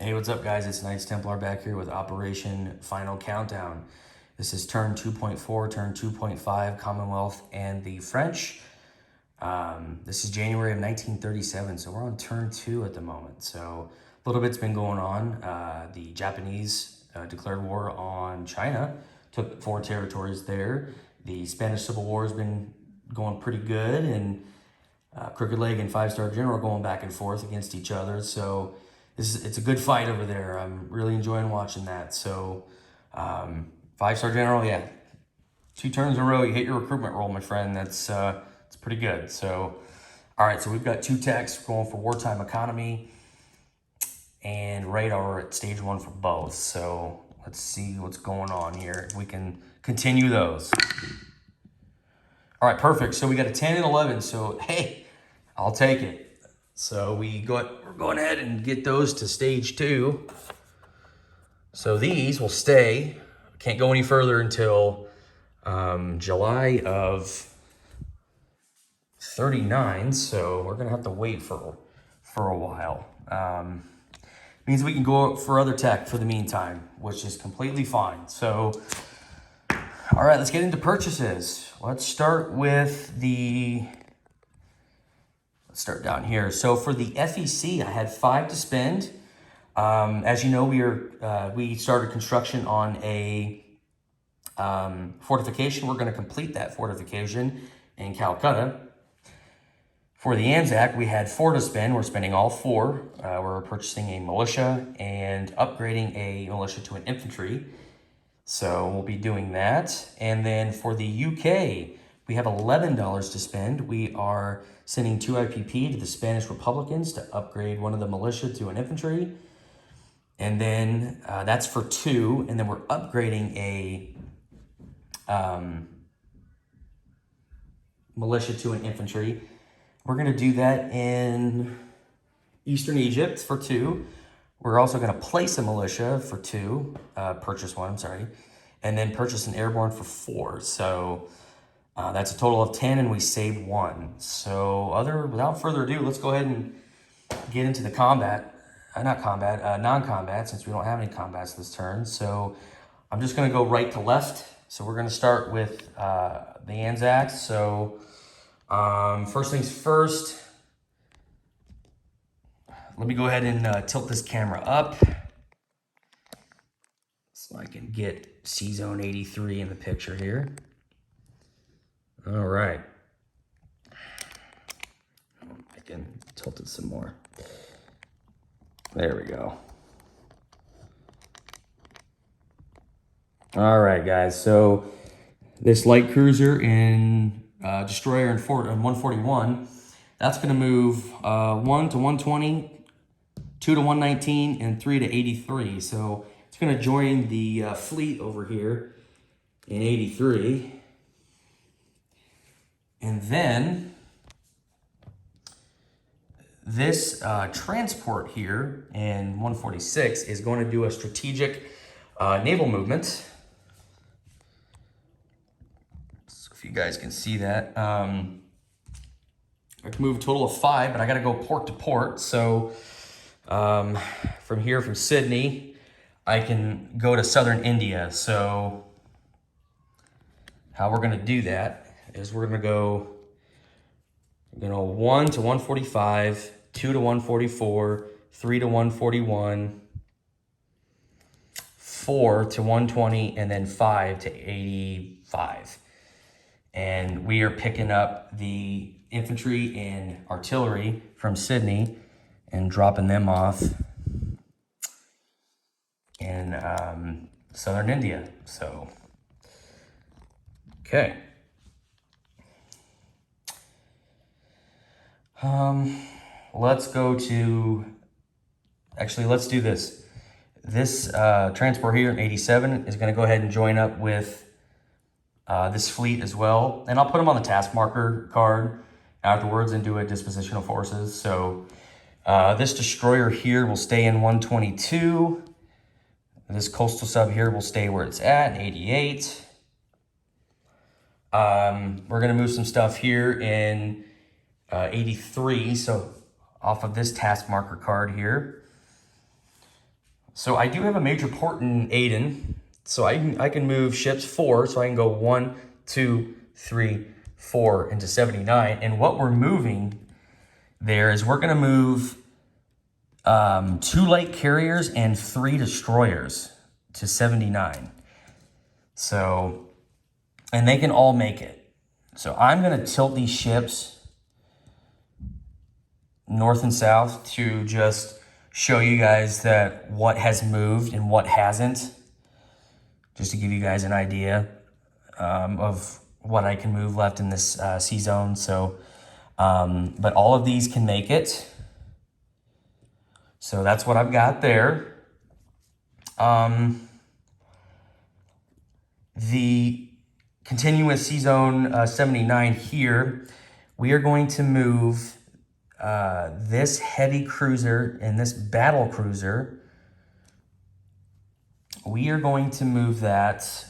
Hey, what's up, guys? It's Knights Templar back here with Operation Final Countdown. This is turn 2.4, turn 2.5, Commonwealth and the French. This is January of 1937, so we're on turn 2 at the moment. So a little bit's been going on. The Japanese declared war on China, took 4 territories there. The Spanish Civil War has been going pretty good, and Crooked Leg and 5-Star General going back and forth against each other. So it's a good fight over there. I'm really enjoying watching that. So 5-Star General, yeah, 2 turns in a row, you hit your recruitment roll, my friend. That's it's pretty good. So all right, so we've got 2 techs going for wartime economy and radar at stage 1 for both. So let's see what's going on here. If we can continue those. All right, perfect. So we got a 10 and 11. So hey, I'll take it. So we're going ahead and get those to stage 2. So these will stay. Can't go any further until July of 39. So we're gonna have to wait for a while. Means we can go for other tech for the meantime, which is completely fine. So, all right, let's get into purchases. Let's start with let's start down here. So for the FEC, I had 5 to spend. As you know, we started construction on a fortification. We're going to complete that fortification in Calcutta. For the Anzac, we had 4 to spend. We're spending all 4. We're purchasing a militia and upgrading a militia to an infantry. So we'll be doing that. And then for the UK, we have $11 to spend. We are sending 2 IPP to the Spanish Republicans to upgrade one of the militia to an infantry. And then that's for 2. And then we're upgrading a militia to an infantry. We're going to do that in Eastern Egypt for 2. We're also going to place a militia for 2, purchase 1, I'm sorry, and then purchase an airborne for 4. So that's a total of 10, and we saved 1. So without further ado, let's go ahead and get into the non-combat, since we don't have any combats this turn. So I'm just going to go right to left. So we're going to start with the Anzacs. So first things first, let me go ahead and tilt this camera up so I can get C-Zone 83 in the picture here. All right. I can tilt it some more. There we go. All right, guys. So this light cruiser in destroyer in 141, that's going to move 1 to 120, 2 to 119, and 3 to 83. So it's going to join the fleet over here in 83. And then this transport here in 146 is going to do a strategic naval movement. So if you guys can see that. I can move a total of 5, but I got to go port to port. So from here, from Sydney, I can go to southern India. So how we're going to do that is we're going to go 1 to 145, 2 to 144, 3 to 141, 4 to 120, and then 5 to 85. And we are picking up the infantry and artillery from Sydney and dropping them off in southern India. So, okay. Let's go to, actually, let's do this. This transport here in 87 is going to go ahead and join up with this fleet as well. And I'll put them on the task marker card afterwards and do a dispositional forces. So this destroyer here will stay in 122. This coastal sub here will stay where it's at, 88. We're going to move some stuff here in 83. So off of this task marker card here. So I do have a major port in Aden. So I can move ships 4. So I can go 1, 2, 3, 4 into 79. And what we're moving there is we're going to move 2 light carriers and 3 destroyers to 79. So, and they can all make it. So I'm going to tilt these ships north and south to just show you guys that what has moved and what hasn't, just to give you guys an idea of what I can move left in this C zone. So, but all of these can make it. So that's what I've got there. The continuous C zone 79 here, we are going to move this heavy cruiser and this battle cruiser. We are going to move that.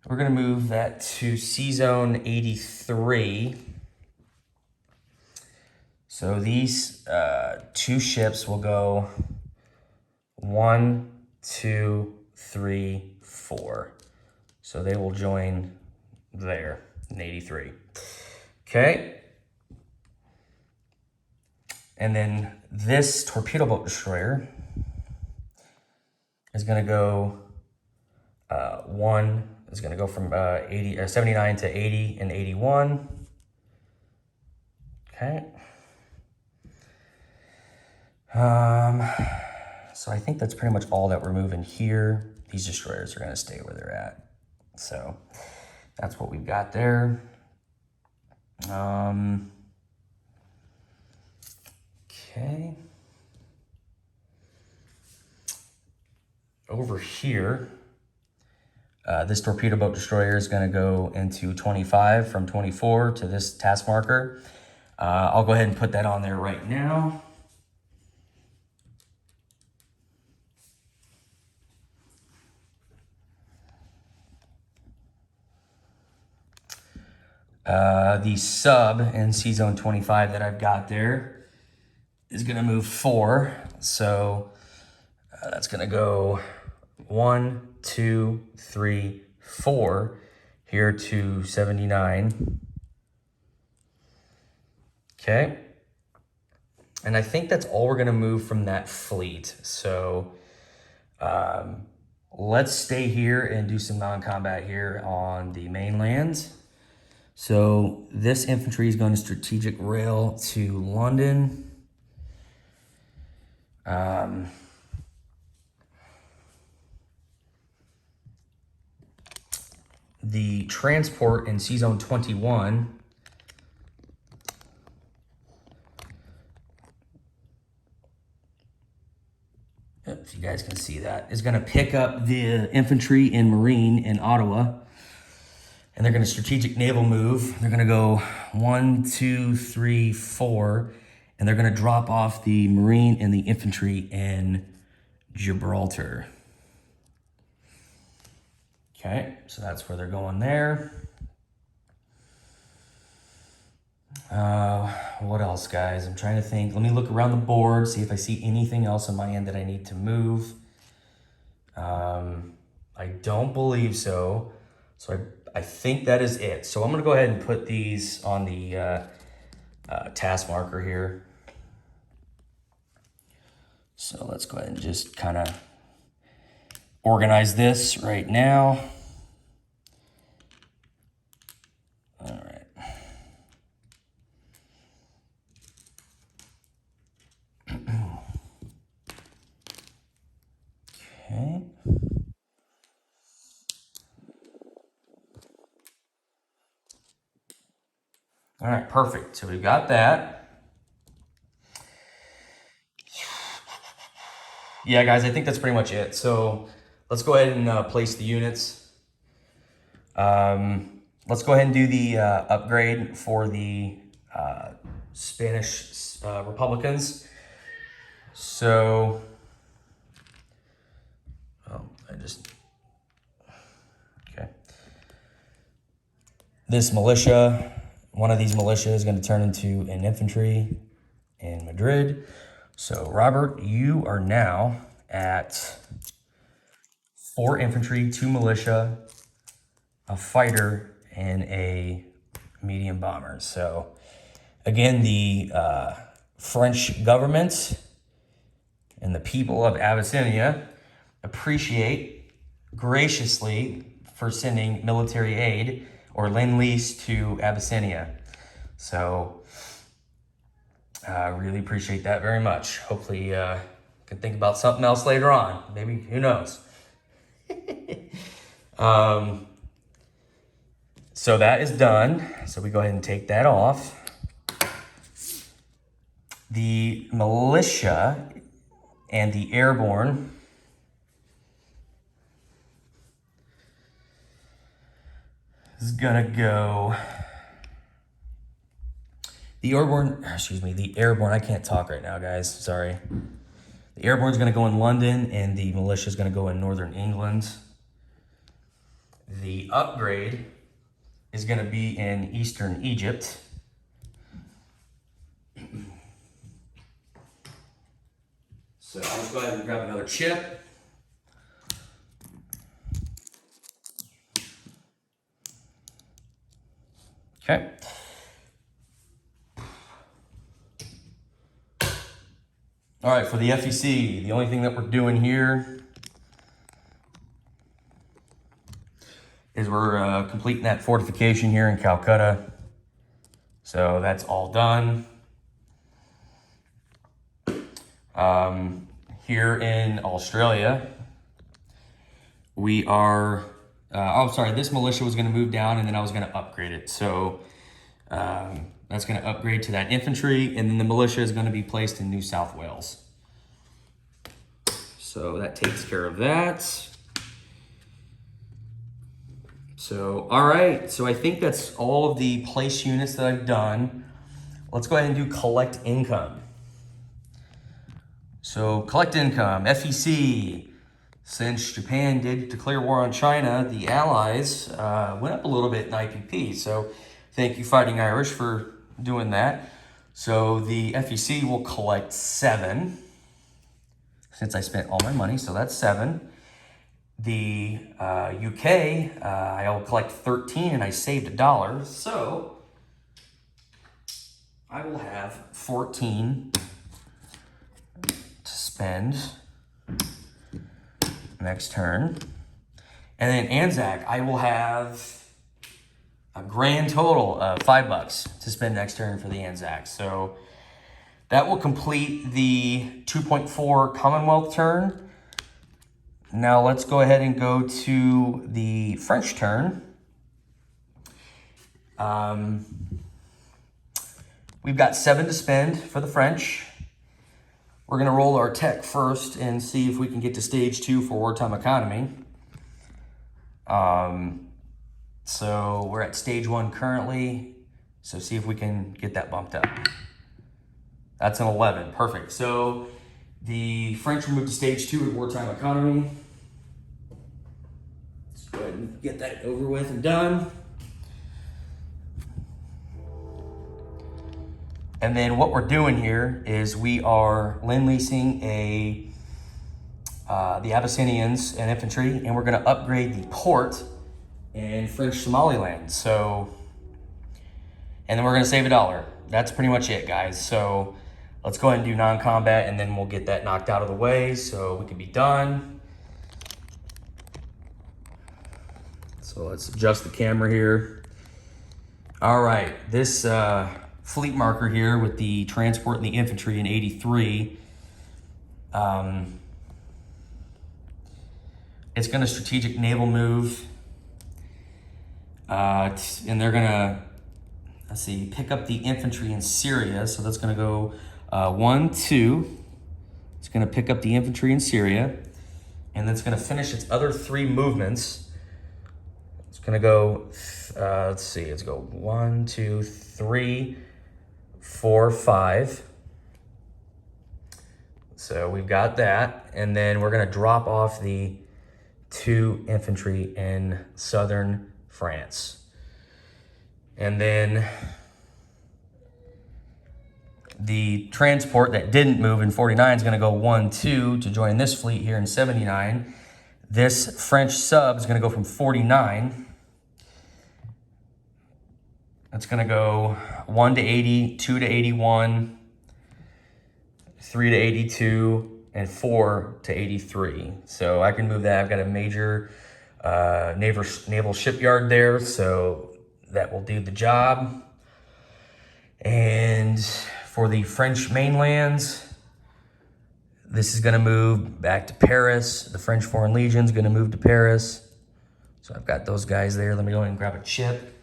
We're going to move that to C zone 83. So these 2 ships will go 1, 2, 3, 4. So they will join there in 83. Okay. And then this torpedo boat destroyer is going to go is going to go from 79 to 80 and 81. Okay. So I think that's pretty much all that we're moving here. These destroyers are going to stay where they're at. So that's what we've got there. Okay. Over here, this torpedo boat destroyer is going to go into 25 from 24 to this task marker. I'll go ahead and put that on there right now. The sub in C zone 25 that I've got there is going to move 4. So that's going to go 1, 2, 3, 4 here to 79. Okay. And I think that's all we're going to move from that fleet. So let's stay here and do some non-combat here on the mainland. So this infantry is going to strategic rail to London. The transport in C zone 21 if you guys can see that, is going to pick up the infantry and marine in Ottawa. And they're going to strategic naval move. They're going to go 1, 2, 3, 4. And they're going to drop off the marine and the infantry in Gibraltar. Okay, so that's where they're going there. What else, guys? I'm trying to think. Let me look around the board, see if I see anything else on my end that I need to move. I don't believe so. So I think that is it. So I'm going to go ahead and put these on the task marker here. So let's go ahead and just kind of organize this right now. All right. Okay. All right, perfect. So we've got that. Yeah, guys, I think that's pretty much it. So let's go ahead and place the units. Let's go ahead and do the upgrade for the Spanish Republicans. So, okay. This militia, one of these militia is going to turn into an infantry in Madrid. So Robert, you are now at 4 infantry, 2 militia, a fighter, and a medium bomber. So again, the French government and the people of Abyssinia appreciate graciously for sending military aid or lend-lease to Abyssinia. So I really appreciate that very much. Hopefully can think about something else later on. Maybe, who knows? So that is done. So we go ahead and take that off. The militia and the airborne is gonna go. The airborne, I can't talk right now, guys, sorry. The airborne is gonna go in London and the militia is gonna go in Northern England. The upgrade is gonna be in Eastern Egypt. So let's go ahead and grab another chip. Okay. All right, for the FEC, the only thing that we're doing here is we're completing that fortification here in Calcutta. So that's all done. Here in Australia, we are, this militia was gonna move down and then I was gonna upgrade it. So that's gonna upgrade to that infantry, and then the militia is gonna be placed in New South Wales. So that takes care of that. So, all right, so I think that's all of the place units that I've done. Let's go ahead and do collect income. So collect income, FEC. Since Japan did declare war on China, the Allies went up a little bit in IPP. So thank you, Fighting Irish, for doing that. So the FEC will collect 7, since I spent all my money, so that's 7. The UK, I will collect 13, and I saved $1. So I will have 14 to spend next turn. And then Anzac, I will have a grand total of $5 to spend next turn for the Anzac. So that will complete the 2.4 Commonwealth turn. Now let's go ahead and go to the French turn. We've got 7 to spend for the French. We're gonna roll our tech first and see if we can get to stage 2 for wartime economy. So we're at stage 1 currently. So see if we can get that bumped up. That's an 11, perfect. So the French will move to stage 2 with wartime economy. Let's go ahead and get that over with and done. And then what we're doing here is we are lend-leasing the Abyssinians and infantry, and we're gonna upgrade the port in French Somaliland. So, and then we're gonna save $1. That's pretty much it, guys. So let's go ahead and do non-combat, and then we'll get that knocked out of the way so we can be done. So let's adjust the camera here. All right, this fleet marker here with the transport and the infantry in 83. It's going to strategic naval move. And they're going to, let's see, pick up the infantry in Syria. So that's going to go 1, 2. It's going to pick up the infantry in Syria. And then it's going to finish its other 3 movements. It's going to go, let's see, let's go 1, 2, 3, 4, 5. So we've got that. And then we're going to drop off the 2 infantry in southern France. And then The transport that didn't move in 49 is going to go 1-2 to join this fleet here in 79. This French sub is going to go from 49. It's going to go 1 to 80, 2 to 81, 3 to 82, and 4 to 83. So I can move that. I've got a major naval shipyard there, so that will do the job. And for the French mainland, this is going to move back to Paris. The French Foreign Legion is going to move to Paris. So I've got those guys there. Let me go ahead and grab a chip.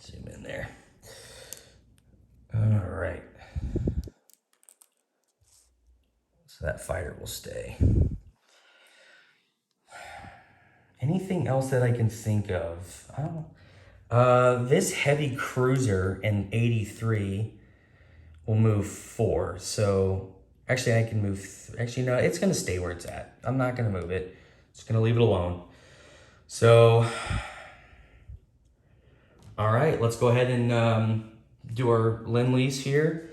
Zoom in there. All right. So that fighter will stay. Anything else that I can think of? I don't know. This heavy cruiser in 83 will move 4. So actually I can move, actually no, it's gonna stay where it's at. I'm not gonna move it. Just gonna leave it alone. So, all right, let's go ahead and do our Lend-Lease here.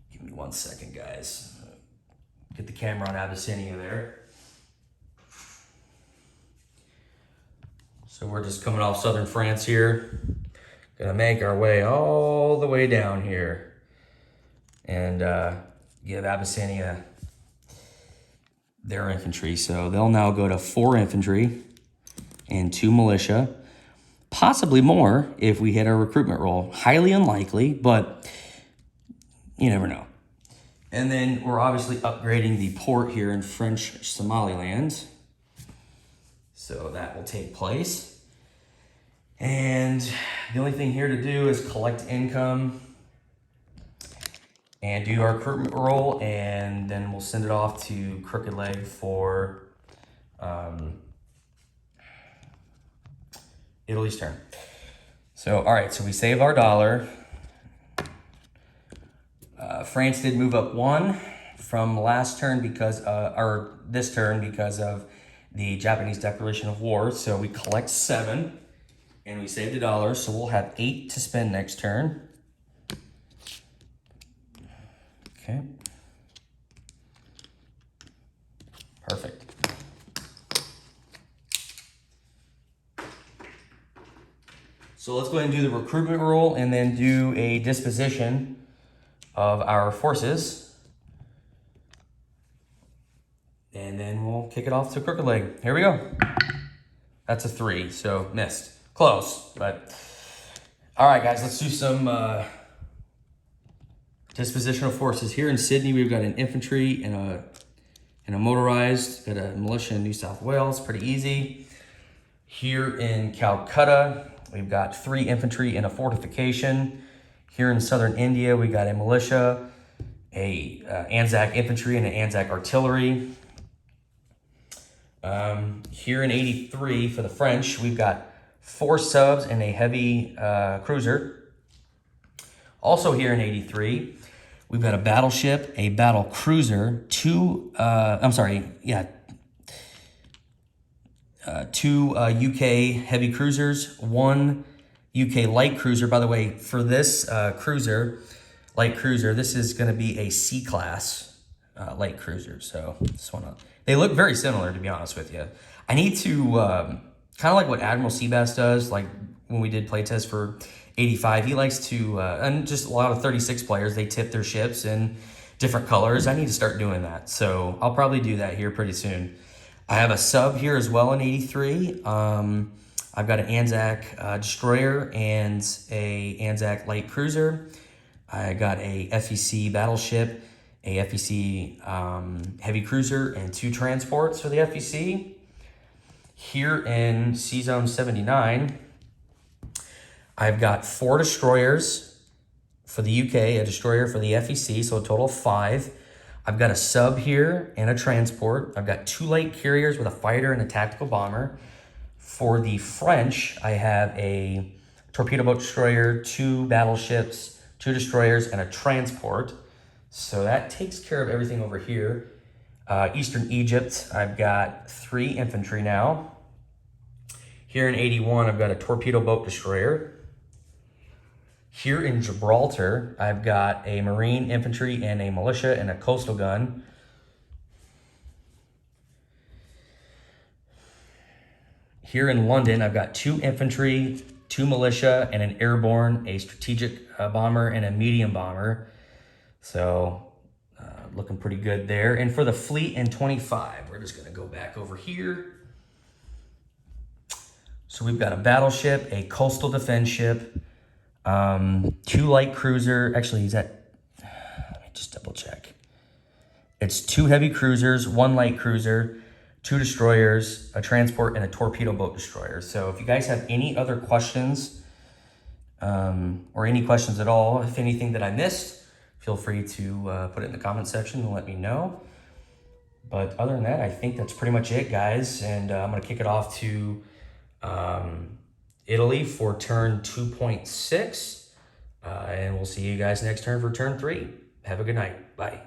Give me 1 second, guys. Get the camera on Abyssinia there. So we're just coming off southern France here. Gonna make our way all the way down here and give Abyssinia their infantry. So they'll now go to 4 infantry and 2 militia, possibly more if we hit our recruitment roll. Highly unlikely, but you never know. And then we're obviously upgrading the port here in French Somaliland. So that will take place. And the only thing here to do is collect income and do our recruitment roll, and then we'll send it off to Crooked Leg for Italy's turn. So, all right, so we save our dollar. France did move up 1 from last turn because, or this turn because of the Japanese declaration of war. So we collect 7 and we saved $1. So we'll have 8 to spend next turn. Okay. Perfect. So let's go ahead and do the recruitment roll and then do a disposition of our forces. And then we'll kick it off to Crooked Leg. Here we go. That's a 3, so missed. Close, but all right, guys, let's do some dispositional forces. Here in Sydney, we've got an infantry and a motorized, got a militia in New South Wales, pretty easy. Here in Calcutta, we've got 3 infantry and a fortification. Here in southern India, we got a militia, a Anzac infantry, and an Anzac artillery. Here in 83 for the French, we've got 4 subs and a heavy cruiser. Also here in 83, we've got a battleship, a battle cruiser, 2 UK heavy cruisers, 1 UK light cruiser. By the way, for this light cruiser, this is going to be a C-class light cruiser. So just wanna, they look very similar, to be honest with you. I need to, kind of like what Admiral Seabass does, like when we did playtest for 85, he likes to, and just a lot of 36 players, they tip their ships in different colors. I need to start doing that. So I'll probably do that here pretty soon. I have a sub here as well in 83. I've got an Anzac destroyer and a Anzac light cruiser. I got a FEC battleship, a FEC heavy cruiser, and 2 transports for the FEC. Here in C-Zone 79, I've got 4 destroyers for the UK, a destroyer for the FEC, so a total of 5. I've got a sub here and a transport. I've got 2 light carriers with a fighter and a tactical bomber. For the French, I have a torpedo boat destroyer, 2 battleships, 2 destroyers, and a transport. So that takes care of everything over here. Eastern Egypt, I've got 3 infantry now. Here in 81, I've got a torpedo boat destroyer. Here in Gibraltar, I've got a Marine, infantry, and a militia, and a coastal gun. Here in London, I've got 2 infantry, 2 militia, and an airborne, a strategic bomber, and a medium bomber. So looking pretty good there. And for the fleet in 25, we're just gonna go back over here. So we've got a battleship, a coastal defense ship, 2 light cruiser. Actually, let me just double check. It's 2 heavy cruisers, 1 light cruiser, 2 destroyers, a transport, and a torpedo boat destroyer. So if you guys have any other questions, or any questions at all, if anything that I missed, feel free to put it in the comment section and let me know. But other than that, I think that's pretty much it, guys. And I'm gonna kick it off to Italy for turn 2.6. And we'll see you guys next turn for turn 3. Have a good night. Bye.